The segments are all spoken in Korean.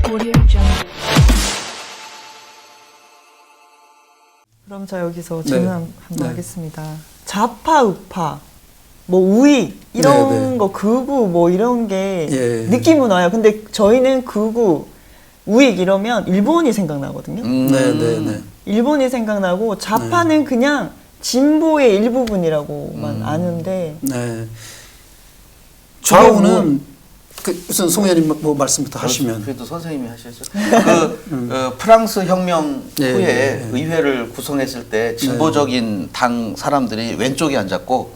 Audio Jungle. 그럼 저 여기서 네. 질문 한번 네. 하겠습니다. 좌파, 우파, 뭐 우익 이런 네, 네. 거 극우 뭐 이런 게 예. 느낌은 와요. 근데 저희는 극우, 우익 이러면 일본이 생각나거든요. 네네네. 일본이 생각나고 좌파는 그냥 진보의 일부분이라고만 아는데 네. 좌우는 그 우선 송 의원님 뭐 말씀부터 하시면. 그래도 선생님이 하시죠. 프랑스 혁명 예, 후에 예, 예. 의회를 구성했을 때 진보적인 당 사람들이 왼쪽에 앉았고,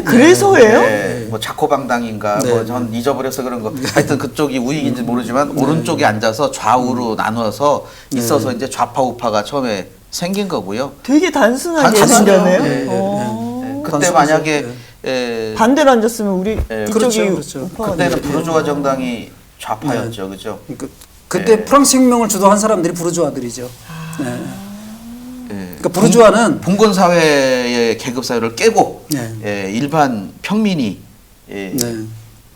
그래서예요? 뭐 자코방당인가, 네, 뭐 전 잊어버려서 그런 거. 하여튼 그쪽이 우익인지 모르지만 오른쪽에 앉아서 좌우로 나누어서 있어서 이제 좌파 우파가 처음에 생긴 거고요. 되게 단순하게 단순하죠. 생겼네요. 예, 예, 어. 그때 만약에 반대로 앉았으면 우리 이쪽이 그렇죠, 그렇죠. 우파가 그때는 되겠죠. 부르주아 정당이 좌파였죠, 그죠? 그때 프랑스 혁명을 주도한 사람들이 부르주아들이죠. 네. 예. 그러니까 부르주아는 봉건 사회의 계급 사회를 깨고 네. 일반 평민이 네.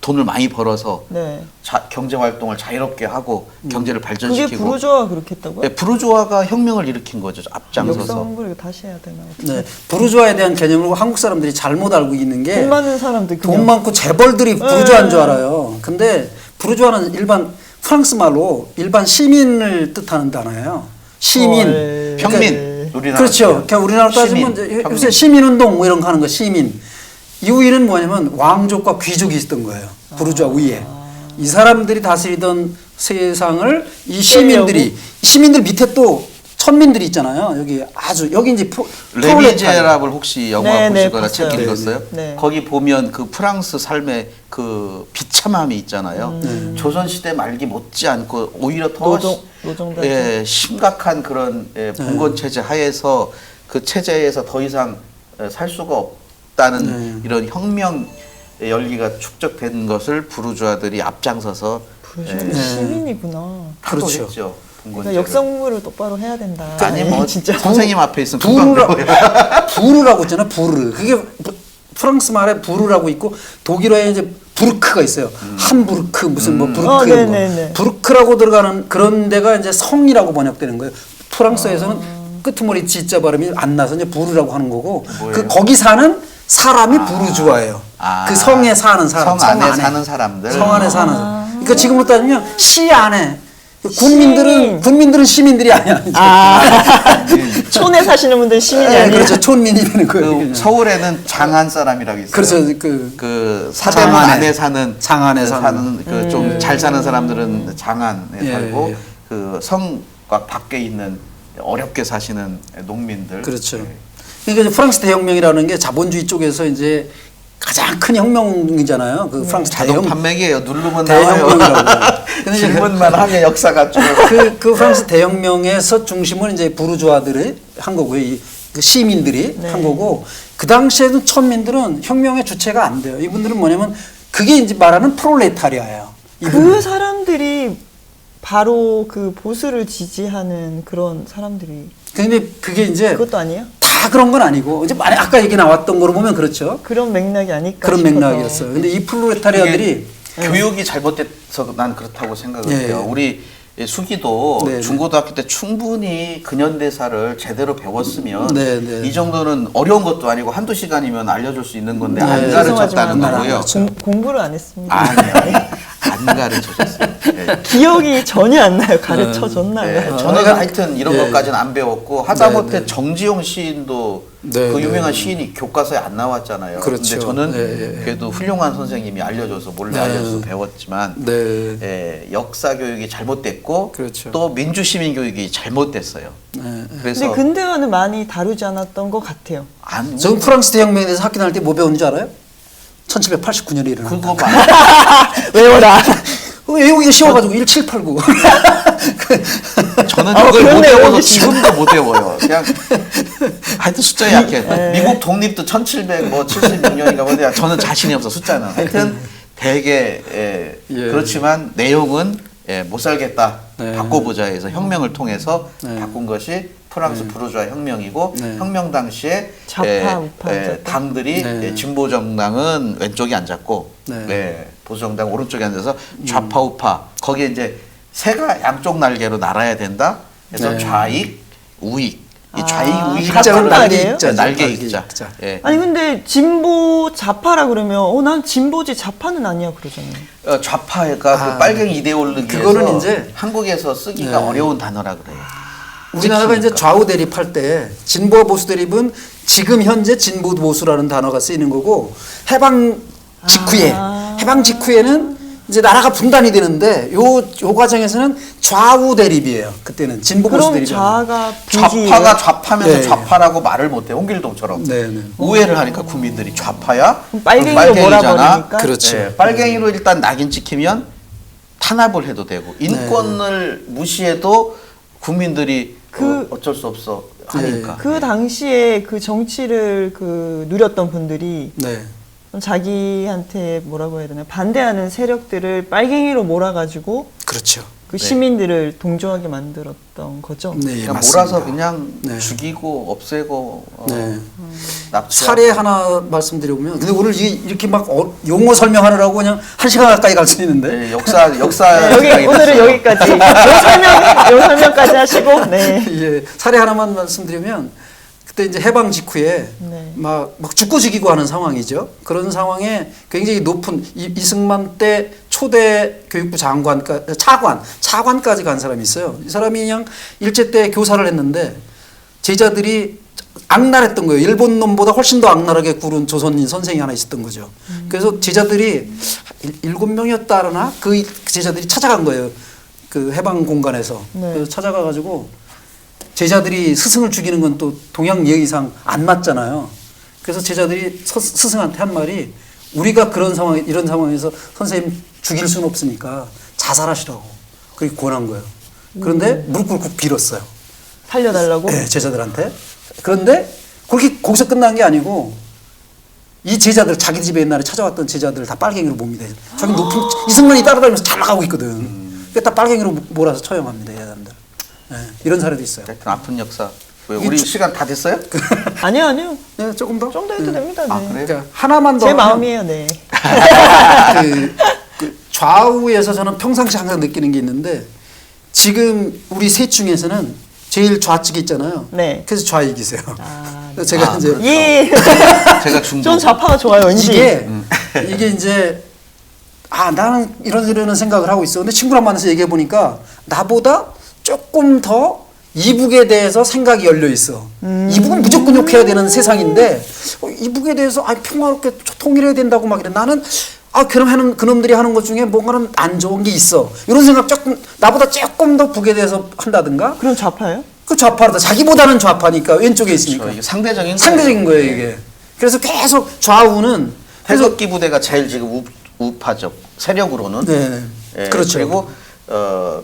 돈을 많이 벌어서 네. 경제 활동을 자유롭게 하고 경제를 그게 발전시키고 부르주아가 그렇게 했다고요? 부르주아가 혁명을 일으킨 거죠. 역사 앞장서서. 공부를 다시 해야 되나? 네. 부르주아에 대한 개념을 한국 사람들이 잘못 알고 있는 게 돈 많은 사람들 그냥 돈 많고 재벌들이 부르주아인 줄 알아요. 근데 부르주아는 일반 프랑스 말로 일반 시민을 뜻하는 단어예요. 시민, 헐. 평민. 우리나라 그렇죠. 같아요. 그냥 우리나라 따지면 시민, 이제 평민. 요새 시민운동 뭐 이런 거 하는 거 시민. 이 우위는 뭐냐면 왕족과 귀족이 있었던 거예요. 부르주아 위에. 이 사람들이 다스리던 세상을 이 시민들 밑에 또 천민들이 있잖아요. 여기 아주 여기 이제 레미제라블 혹시 영화 네, 네, 보시거나 책 봤어요. 읽었어요? 네. 거기 보면 그 프랑스 삶의 그 비참함이 있잖아요. 조선 시대 말기 못지않고 오히려 더 노동자 심각한 그런 봉건 체제 하에서 그 체제에서 더 이상 살 수가 없다는 이런 혁명 열기가 축적된 것을 부르주아들이 앞장서서 시민이구나. 그렇죠. 했죠. 그러니까 역사 공부를 똑바로 해야 된다. 아니 뭐 진짜 선생님 앞에 있으면 금방 배워요. 부르라고 있잖아요. 부르. 그게 프랑스 말에 부르라고 있고 독일어에 이제 부르크가 있어요. 함부르크 무슨 뭐 부르크 이런 네네네. 거. 부르크라고 들어가는 그런 데가 이제 성이라고 번역되는 거예요. 프랑스에서는 끄트머리 지자 발음이 안 나서 이제 부르라고 하는 거고 그 거기 사는 사람이 부르주아예요. 그 성에 사는 사람. 성 안에 사는 사람들. 성 안에 사는 사람. 그러니까 지금으로 따지면 시 안에 군민들은 시민들이 아니야. 이제. 촌에 사시는 분들 시민이 네, 아니에요. 그렇죠. 촌민이 되는 거예요. 그 서울에는 장안 사람이라고 있어요. 그렇죠. 그 사대문 장안에. 안에 사는 장안에 사는. 그 좀 잘 사는 사람들은 장안에 예, 살고 예. 그 성과 밖에 있는 어렵게 사시는 농민들. 그렇죠. 그러니까 이제 프랑스 대혁명이라는 게 자본주의 쪽에서 이제 가장 큰 혁명이잖아요. 그 프랑스 자동 판매기예요. 누르면 나와요. 대혁명이라고. 근데 이제 질문만 하면 역사가 쭉. 그 프랑스 대혁명에서 중심은 이제 부르주아들이 한 거고요. 그 시민들이 한 거고 그 당시에는 천민들은 혁명의 주체가 안 돼요. 이분들은 뭐냐면 그게 이제 말하는 프롤레타리아예요. 그 사람들이 바로 그 보수를 지지하는 그런 사람들이. 근데 그게 이제 그것도 아니에요? 다 그런 건 아니고 이제 만약 아까 얘기 나왔던 거로 보면 그렇죠. 그런 맥락이 아닐까 그런 싶어서. 맥락이었어요. 근데 이 프롤레타리아들이 교육이 잘못돼서 난 그렇다고 생각을 예, 해요. 예. 우리 수기도 네, 네. 중고등학교 때 충분히 근현대사를 제대로 배웠으면 네, 네. 이 정도는 어려운 것도 아니고 한두 시간이면 알려줄 수 있는 건데 안 네. 가르쳤다는 죄송하지만 거고요. 공부를 안 했습니다. 아니요. 안 가르쳐줬어요. 예. 기억이 전혀 안 나요. 가르쳐줬나요? 네, 저는 하여튼 이런 예. 것까지는 안 배웠고 하다못해 네. 정지용 시인도 네, 그 네, 유명한 네. 시인이 교과서에 안 나왔잖아요. 그렇죠. 근데 저는 네, 네. 그래도 훌륭한 선생님이 알려줘서 몰래 네. 알려줘서 배웠지만 네. 역사 교육이 잘못됐고 그렇죠. 또 민주 시민 교육이 잘못됐어요. 네. 그래서 근데 근대화는 많이 다루지 않았던 것 같아요. 안 저 프랑스 대혁명에 대해서 학교 다닐 때 뭐 배운 줄 알아요? 1789년에 일어났다. 그거 봐. 외워라. 외우기가 쉬워가지고 1789. 저는 아, 그걸 못 그렇네요. 외워서 여기 지금도 못 외워요. 그냥 하여튼 숫자에 약해. 미국 독립도 1776년인가 뭐냐. 저는 자신이 없어 숫자는. 하여튼 되게 그렇지만 내용은 못 살겠다. 네. 바꿔보자 해서 혁명을 통해서 네. 바꾼 것이 프랑스 부르주아 혁명이고 네. 혁명 당시에 좌파, 우파 당들이 네. 진보 정당은 왼쪽에 앉았고 네. 보수 정당 오른쪽에 앉아서 좌파 우파 거기에 이제 새가 양쪽 날개로 날아야 된다. 그래서 네. 좌익, 우익. 이 좌익, 아, 우익 같은 익자는 날개 말이에요? 익자죠. 날개 날개 익자. 익자. 예. 아니 근데 진보 좌파라 그러면 난 진보지 좌파는 아니야 그러잖아요. 좌파가 아, 그 빨갱이 이데올로기에서 그거는 이제 한국에서 쓰기가 네. 어려운 단어라 그래요. 우리나라가 이제 찍히니까. 좌우 대립할 때 진보와 보수 대립은 지금 현재 진보 보수라는 단어가 쓰이는 거고 해방 직후에 해방 직후에는 이제 나라가 분단이 되는데 요 과정에서는 좌우 대립이에요. 그때는 진보 보수 그럼 대립이 좌가 부지예요? 좌파가 좌파면서 네. 좌파라고 말을 못해. 홍길동처럼. 네, 네. 우회를 하니까 국민들이 좌파야? 그럼 빨갱이로 빨갱이잖아. 몰아버리니까? 그렇죠. 예, 빨갱이로 일단 낙인 찍히면 탄압을 해도 되고 인권을 무시해도 국민들이 어쩔 수 없어 하니까. 그 당시에 그 정치를 누렸던 분들이 네. 자기한테 뭐라고 해야 되나 반대하는 세력들을 빨갱이로 몰아가지고 그렇죠. 그 시민들을 동조하게 만들었던 거죠. 네, 그냥 맞습니다. 몰아서 그냥 네. 죽이고 없애고 네. 납치하고. 사례 하나 말씀드려보면 근데 오늘 이렇게 막 용어 설명하느라고 그냥 1시간 가까이 갈 수 있는데 네, 역사 네, 시간이 오늘은 됐어요. 여기까지. 요 설명까지 하시고, 네. 예, 사례 하나만 말씀드리면 그때 이제 해방 직후에 네. 막 죽고 죽이고 하는 상황이죠. 그런 상황에 굉장히 높은 이승만 때 초대 교육부 차관까지 간 사람이 있어요. 이 사람이 그냥 일제 때 교사를 했는데 제자들이 악랄했던 거예요. 일본 놈보다 훨씬 더 악랄하게 굴은 조선인 선생이 하나 있었던 거죠. 그래서 제자들이 7명이었다나 그 제자들이 찾아간 거예요. 그 해방 공간에서. 네. 그래서 찾아가가지고 제자들이 스승을 죽이는 건 또 동양 예의상 안 맞잖아요. 그래서 제자들이 스승한테 한 말이 우리가 이런 상황에서 선생님 죽일 수는 없으니까 자살하시라고 그렇게 권한 거예요. 그런데 무릎 꿇고 빌었어요. 살려달라고? 네, 제자들한테. 그런데 그렇게 거기서 끝난 게 아니고 이 제자들 자기 집에 옛날에 찾아왔던 제자들 다 빨갱이로 봅니다. 저기 높은 이승만이 따라다니면서 잘 나가고 있거든. 그러니까 다 빨갱이로 몰아서 처형합니다, 여자들. 네, 이런 사례도 있어요. 하여튼 아픈 역사. 왜 이게 우리 시간 다 됐어요? 아니요. 네, 조금 더. 좀 더 해도 됩니다. 네. 아, 그래요? 그러니까 하나만 더. 제 하면 마음이에요, 네. 그 좌우에서 저는 평상시 항상 느끼는 게 있는데 지금 우리 셋 중에서는 제일 좌측에 있잖아요. 네. 그래서 좌익이세요. 아, 그래서 제가 이제 예. 제가 중도. 좀 좌파가 좋아요, 왠지. 이게 이제 나는 이런 생각을 하고 있어. 근데 친구랑 만나서 얘기해 보니까 나보다 조금 더 이북에 대해서 생각이 열려 있어. 이북은 무조건 욕해야 되는 세상인데 이북에 대해서 평화롭게 통일해야 된다고 막 이래. 나는 그럼 그놈들이 하는 것 중에 뭔가는 안 좋은 게 있어. 이런 생각 나보다 조금 더 북에 대해서 한다든가. 그럼 좌파예요? 그 좌파다. 자기보다는 좌파니까 왼쪽에 있으니까. 이게 상대적인 거예요 이게. 그래서 계속 좌우는 태극기 부대가 제일 지금 우파죠. 세력으로는. 네. 예, 그렇죠. 그리고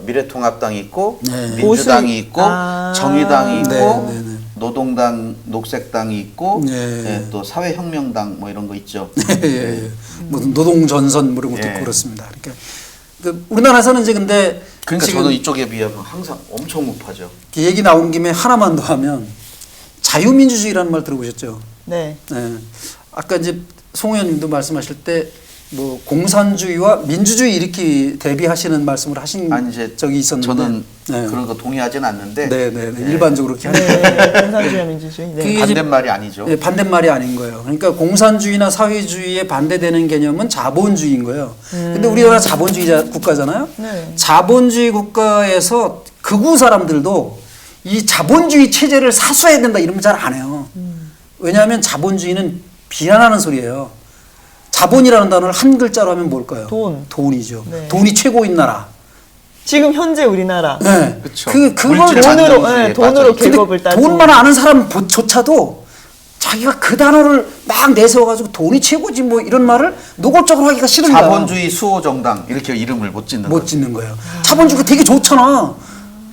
미래통합당이 있고 네. 민주당이 보수- 있고 아. 정의당이 있고 네, 네. 노동당, 녹색당이 있고 네. 예, 또 사회혁명당 뭐 이런 거 있죠. 예. 뭐 노동전선 뭐 이런 것도 예. 있고 그렇습니다. 그러니까 우리나라에서는 이제 근데 그러니까 지금 저는 이쪽에 비하면 항상 엄청 우파죠. 얘기 나온 김에 하나만 더 하면 자유민주주의라는 말 들어보셨죠? 네. 네. 아까 이제 송 의원님도 말씀하실 때 뭐 공산주의와 민주주의 이렇게 대비하시는 말씀을 하신 아니 이제 적이 있었는데 저는 네. 그런 거 동의하지는 않는데 네. 예, 일반적으로 그렇게 네. 공산주의와 민주주의. 네. 그게 반대말이 아니죠. 예, 반대말이 아닌 거예요. 그러니까 공산주의나 사회주의에 반대되는 개념은 자본주의인 거예요. 근데 우리나라 자본주의 국가잖아요. 네. 자본주의 국가에서 극우 사람들도 이 자본주의 체제를 사수해야 된다 이러면 잘 안 해요. 왜냐하면 자본주의는 비난하는 소리예요. 자본이라는 단어를 한 글자로 하면 뭘까요? 돈. 돈이죠. 네. 돈이 최고인 나라. 지금 현재 우리나라. 네. 그쵸. 그걸 물질 돈으로, 만능주의에 네, 돈으로 빠져 있죠. 계급을 따지고. 돈만 아는 사람조차도 자기가 그 단어를 막 내세워가지고 돈이 최고지 뭐 이런 말을 노골적으로 하기가 싫은 거야. 자본주의 수호정당 이렇게 이름을 못 짓는 못 거죠. 짓는 거예요. 자본주의가 되게 좋잖아.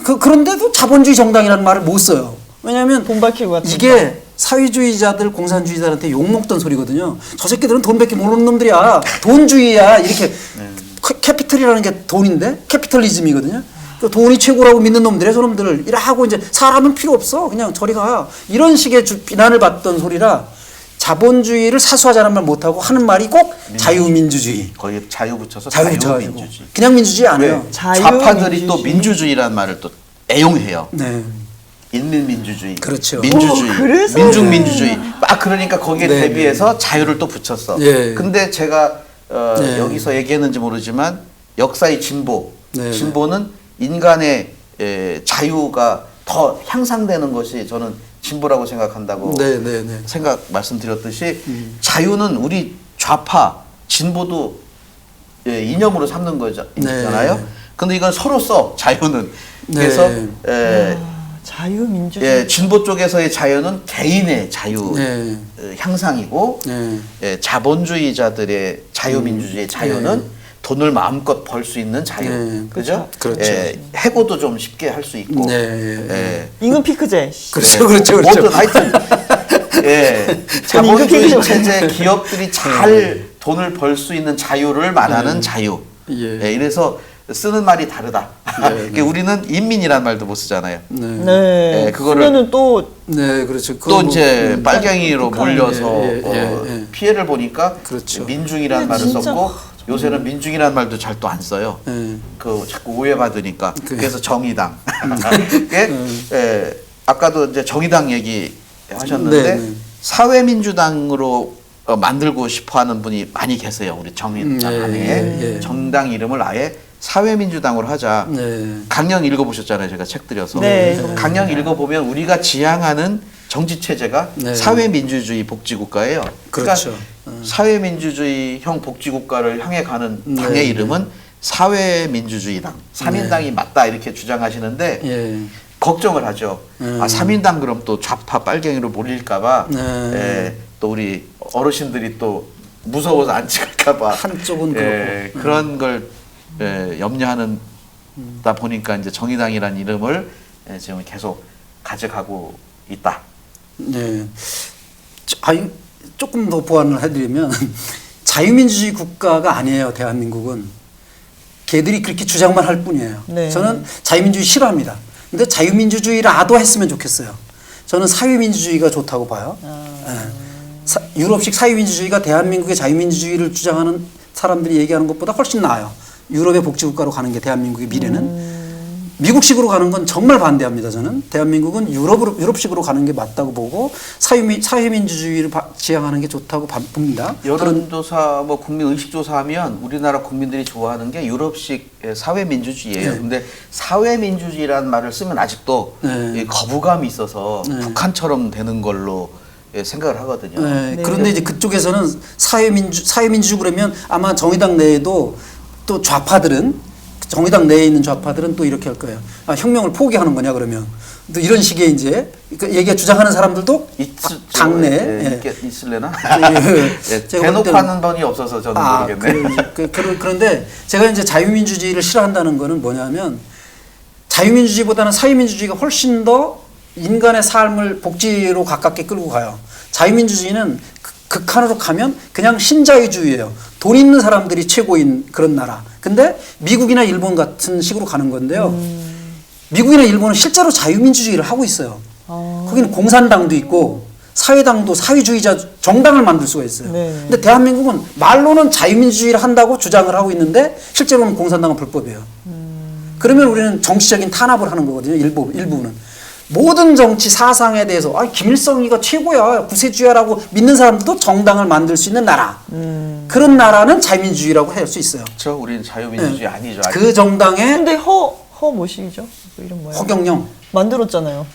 그런데도 자본주의 정당이라는 말을 못 써요. 왜냐하면 돈 밝히고 같은 이게 사회주의자들, 공산주의자들한테 욕먹던 소리거든요. 저 새끼들은 돈밖에 모르는 놈들이야. 돈주의야. 이렇게 캐피털이라는 게 돈인데 캐피털리즘이거든요. 그 돈이 최고라고 믿는 놈들이야, 저놈들을. 이라 하고 이제 사람은 필요 없어. 그냥 저리 가. 이런 식의 비난을 받던 소리라 자본주의를 사수하자는 말 못하고 하는 말이 꼭 자유민주주의. 거의 자유 붙여서 자유민주주의. 자유민주주의. 그냥 민주주의 안 왜? 해요. 좌파들이 또 민주주의라는 말을 또 애용해요. 네. 인민민주주의, 그렇죠. 민주주의, 그래서 민중민주주의. 막 그러니까 거기에 네. 대비해서 자유를 또 붙였어. 예. 근데 제가 네. 여기서 얘기했는지 모르지만 역사의 진보, 네. 진보는 인간의 자유가 더 향상되는 것이 저는 진보라고 생각한다고 네, 네, 네. 말씀드렸듯이 자유는 우리 좌파, 진보도 이념으로 삼는 거잖아요. 네. 근데 이건 서로 써 자유는. 네. 그래서 자유민주주의. 진보 쪽에서의 자유는 개인의 자유 네. 향상이고 네. 자본주의자들의 자유민주주의의 자유는 네. 돈을 마음껏 벌 수 있는 자유. 네. 그죠? 그렇죠. 해고도 좀 쉽게 할 수 있고. 네. 임금 피크제. 그렇죠, 그렇죠, 그렇죠. 뭐든 하여튼 자본주의 체제 기업들이 잘 돈을 벌 수 있는 자유를 말하는 자유. 예. 이래서 쓰는 말이 다르다. 네. 우리는 인민이란 말도 못 쓰잖아요. 네. 네. 그거를 그러면은 또 네, 그렇죠. 또 그건 뭐, 이제 빨갱이로 몰려서 예. 피해를 보니까 그렇죠. 민중이라는 말을 진짜 썼고 요새는 민중이라는 말도 잘 또 안 써요. 예. 그 자꾸 오해받으니까. 그래서 정의당. 음. 아까도 이제 정의당 얘기 하셨는데 네. 사회민주당으로 만들고 싶어하는 분이 많이 계세요. 우리 정의당 예, 안에 예. 정당 이름을 아예 사회민주당으로 하자. 네. 강령 읽어보셨잖아요. 제가 책 드려서. 네. 강령 읽어보면 우리가 지향하는 정치 체제가 네. 사회민주주의 복지국가예요. 그렇죠. 그러니까 사회민주주의형 복지국가를 향해 가는 당의 네. 이름은 사회민주주의당, 3인당이 맞다 이렇게 주장하시는데 예. 걱정을 하죠. 3인당 그럼 또 좌파 빨갱이로 몰릴까봐 네. 또 우리 어르신들이 또 무서워서 안 찍을까봐 한쪽은 그렇고. 그런 걸 염려하는 다 보니까 이제 정의당이라는 이름을 지금 계속 가져가고 있다. 네. 조금 더 보완을 해드리면 자유민주주의 국가가 아니에요. 대한민국은. 걔들이 그렇게 주장만 할 뿐이에요. 네. 저는 자유민주주의 싫어합니다. 근데 자유민주주의라도 했으면 좋겠어요. 저는 사회민주주의가 좋다고 봐요. 유럽식 사회민주주의가 대한민국의 자유민주주의를 주장하는 사람들이 얘기하는 것보다 훨씬 나아요. 유럽의 복지국가로 가는 게 대한민국의 미래는. 미국식으로 가는 건 정말 반대합니다. 저는 대한민국은 유럽식으로 가는 게 맞다고 보고 사회민주주의를 지향하는 게 좋다고 봅니다. 여론조사, 뭐 국민 의식조사하면 우리나라 국민들이 좋아하는 게 유럽식 사회민주주의예요. 네. 근데 사회민주주의라는 말을 쓰면 아직도 네. 거부감이 있어서 네. 북한처럼 되는 걸로 생각을 하거든요. 네, 네. 그런데 이제 그쪽에서는 사회민주 그러면 아마 정의당 내에도 또 정의당 내에 있는 좌파들은 또 이렇게 할 거예요. 혁명을 포기하는 거냐 그러면 또 이런 식의 이제 얘기가 주장하는 사람들도 당내 있을래나? 제가 대놓고 볼 때는- 하는 분이 없어서 저는 모르겠네. 그런데 제가 이제 자유민주주의를 싫어한다는 거는 뭐냐면 자유민주주의보다는 사회민주주의가 훨씬 더 인간의 삶을 복지로 가깝게 끌고 가요. 자유민주주의는 극한으로 가면 그냥 신자유주의예요. 돈 있는 사람들이 최고인 그런 나라. 근데 미국이나 일본 같은 식으로 가는 건데요. 미국이나 일본은 실제로 자유민주주의를 하고 있어요. 거기는 공산당도 있고 사회당도 사회주의자 정당을 만들 수가 있어요. 네. 근데 대한민국은 말로는 자유민주주의를 한다고 주장을 하고 있는데 실제로는 공산당은 불법이에요. 그러면 우리는 정치적인 탄압을 하는 거거든요. 일부는. 모든 정치 사상에 대해서 김일성이가 최고야 구세주야라고 믿는 사람들도 정당을 만들 수 있는 나라. 그런 나라는 자유민주주의라고 할 수 있어요. 그렇죠. 우리는 자유민주주의 아니죠. 아직. 그 정당의 근데 허 뭐시기죠? 그 이름 뭐야? 허경영. 만들었잖아요.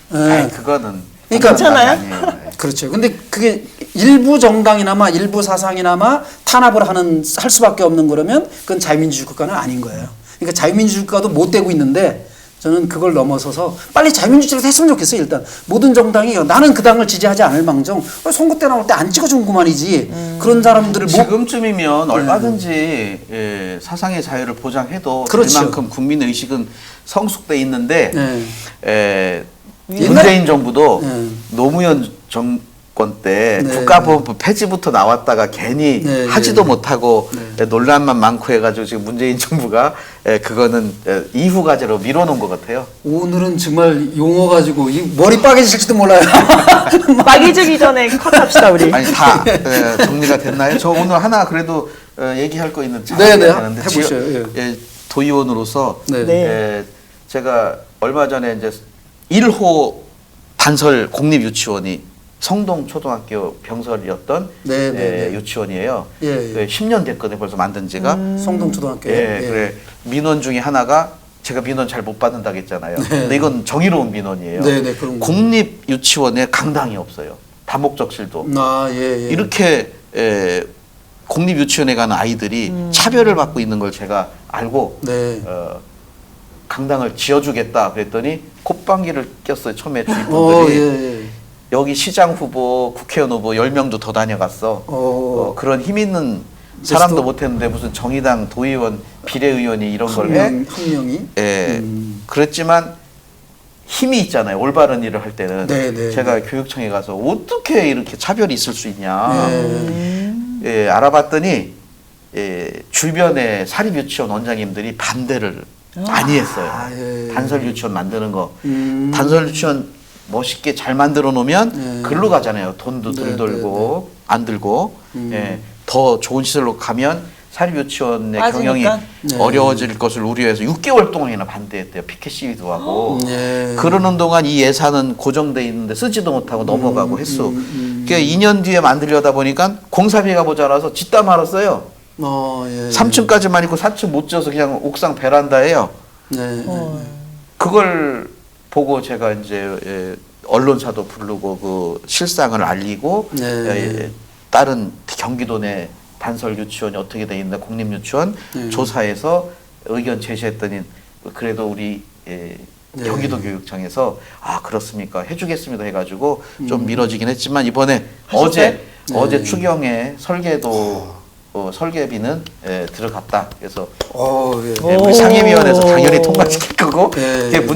그거는 그러니까 괜찮아요? 아니에요. 그렇죠. 근데 그게 일부 정당이나마 일부 사상이나마 탄압을 할 수밖에 없는 거라면 그건 자유민주주의 국가는 아닌 거예요. 그러니까 자유민주주의 국가도 못 되고 있는데 저는 그걸 넘어서서 빨리 자유민주주의를 했으면 좋겠어요. 일단 모든 정당이 나는 그 당을 지지하지 않을 망정 선거 때 나올 때 안 찍어준 구만이지. 그런 사람들을 지금쯤이면 얼마든지 사상의 자유를 보장해도 그렇죠. 그만큼 국민 의식은 성숙돼 있는데 네. 문재인 정부도 노무현 정권 정권 때 네. 국가보훈법 폐지부터 나왔다가 괜히 네, 하지도 네. 못하고 네. 논란만 많고 해가지고 지금 문재인 정부가 그거는 이후 과제로 밀어놓은 것 같아요. 오늘은 정말 용어 가지고 이 머리 빠개질지도 몰라요. 빠개지기 전에 컷합시다 우리. 아니 다 정리가 됐나요? 저 오늘 하나 그래도 얘기할 거 있는 네, 네. 하는데 해보셔요. 도의원으로서 네. 네. 제가 얼마 전에 이제 1호 단설 공립유치원이 성동초등학교 병설이었던 네, 네, 네. 유치원이에요. 예, 예. 10년 됐거든요. 벌써 만든 지가. 성동초등학교. 예, 그래 민원 중에 하나가 제가 민원 잘 못 받는다고 했잖아요. 근데 이건 정의로운 민원이에요. 네, 네, 그런 거. 공립 유치원에 강당이 없어요. 다목적실도. 아, 예, 예. 이렇게 공립 유치원에 가는 아이들이 차별을 받고 있는 걸 제가 알고 네. 강당을 지어주겠다 그랬더니 콧방귀를 꼈어요. 처음에 어, 주민분들이. 예, 예. 여기 시장 후보, 국회의원 후보 10명도 더 다녀갔어. 그런 힘 있는 사람도 그래서 못했는데 무슨 정의당 도의원, 비례의원이 이런 걸 해? 한 명이. 예. 그랬지만 힘이 있잖아요. 올바른 일을 할 때는. 네, 네, 제가 교육청에 가서 어떻게 이렇게 차별이 있을 수 있냐. 네. 예, 알아봤더니 주변의 사립유치원 원장님들이 반대를 많이 했어요. 아, 예. 단설 유치원 만드는 거. 단설 유치원 멋있게 잘 만들어 놓으면 글로 가잖아요. 돈도 덜 네, 들고 안 들고. 예, 더 좋은 시설로 가면 사립유치원의 빠지니까? 경영이 네. 어려워질 것을 우려해서 6개월 동안이나 반대했대요. 피켓 시위도 하고. 예. 그러는 동안 이 예산은 고정돼 있는데 쓰지도 못하고 넘어가고 했어. 그러니까 2년 뒤에 만들려다 보니까 공사비가 모자라서 짓다 말았어요. 예. 3층까지만 있고 4층 못 지어서 그냥 옥상 베란다예요. 네. 그걸 보고 제가 이제 언론사도 부르고 그 실상을 알리고 네. 다른 경기도 내 단설 유치원이 어떻게 돼 있나 공립 유치원 조사해서 의견 제시했더니 그래도 우리 경기도 교육청에서 아 그렇습니까 해주겠습니다 해가지고 좀 미뤄지긴 했지만 이번에 어제 추경에 설계도 설계비는 들어갔다. 그래서 예. 우리 상임위원회에서 당연히 통과시킬 거고 예. 이게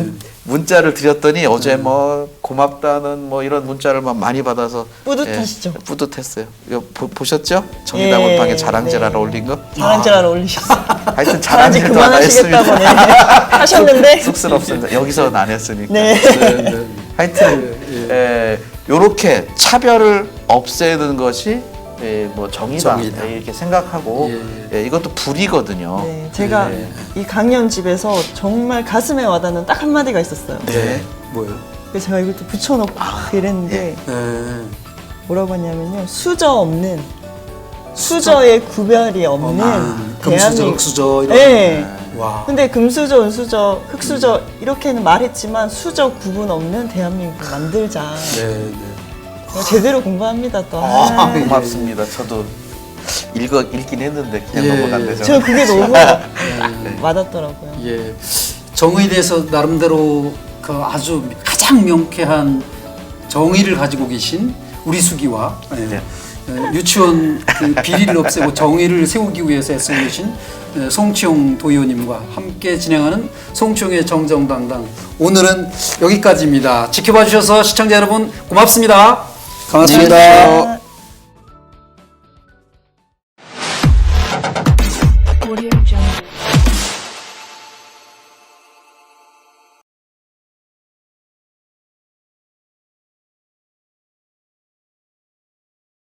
문자를 드렸더니 어제 뭐 고맙다는 뭐 이런 문자를 막 많이 받아서 뿌듯하시죠? 뿌듯했어요. 이거 보셨죠? 정의당원 예, 방에 자랑질하러 네. 올린 거? 자랑질하러 올리셨어요. 하여튼 자랑질 자랑질도 하나 했습니다. 그만하시겠다고 하셨는데. 쑥스럽습니다. 여기서는 안 했으니까. 네. 하여튼 요렇게 차별을 없애는 것이 뭐 정의다 정의다. 이렇게 생각하고 이것도 불이거든요. 네, 제가 이 강연집에서 정말 가슴에 와닿는 딱 한마디가 있었어요. 네. 뭐요? 그래서 제가 이걸 또 붙여놓고 이랬는데 네. 뭐라고 하냐면요. 수저의 구별이 없는 금수저, 대한민국. 흑수저 이런. 네. 와. 근데 금수저, 은수저, 흑수저 이렇게는 말했지만 수저 구분 없는 대한민국을 만들자. 네. 제대로 공부합니다 또. 고맙습니다. 저도 읽긴 했는데 그냥 예. 넘어간대죠. 저 그게 너무 와닿더라고요. 예. 정의대에서 나름대로 그 아주 가장 명쾌한 정의를 가지고 계신 우리 수기와 유치원 그 비리를 없애고 정의를 세우기 위해서 애쓰고 계신 송치용 도의원님과 함께 진행하는 송치용의 정정당당 오늘은 여기까지입니다. 지켜봐 주셔서 시청자 여러분 고맙습니다. 고맙습니다. 네. Audio Jungle.